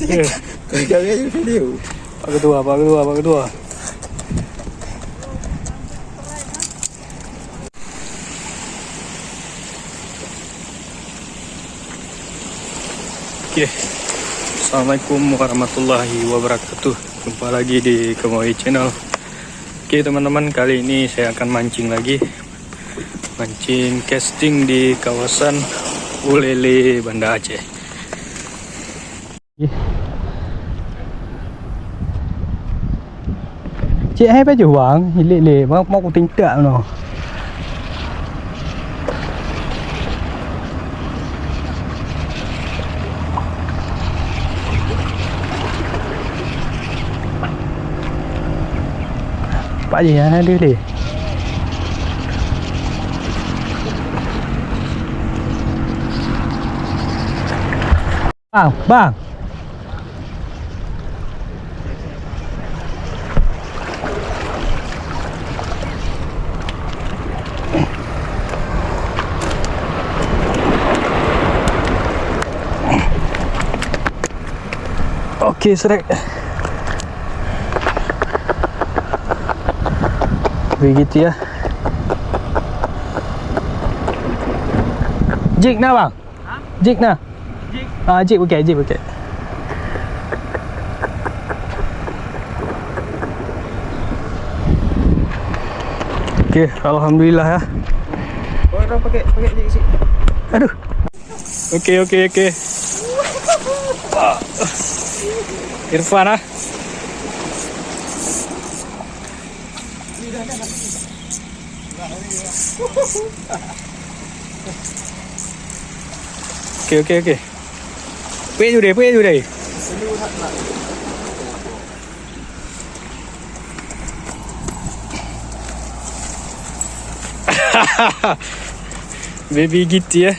Kau jangan video. Pak Ketua. Oke. Assalamualaikum warahmatullahi wabarakatuh. Jumpa lagi di Kemoi Channel. Oke teman-teman, kali ini saya akan mancing lagi. Mancing casting di kawasan Ulele, Banda Aceh. Chị hay phải chủ hoàng thì lệ móc của tính tượng rồi. Pak gì hả đưa đi. Bang. Oke, Srek. Begitu ya. Jig na bang? Jig na? Jig okey. Oke, alhamdulillah ya. Orang pakai jig sih. Aduh. Oke. Irfan ah. Oke. Punya ju deh. Baby gitu ya.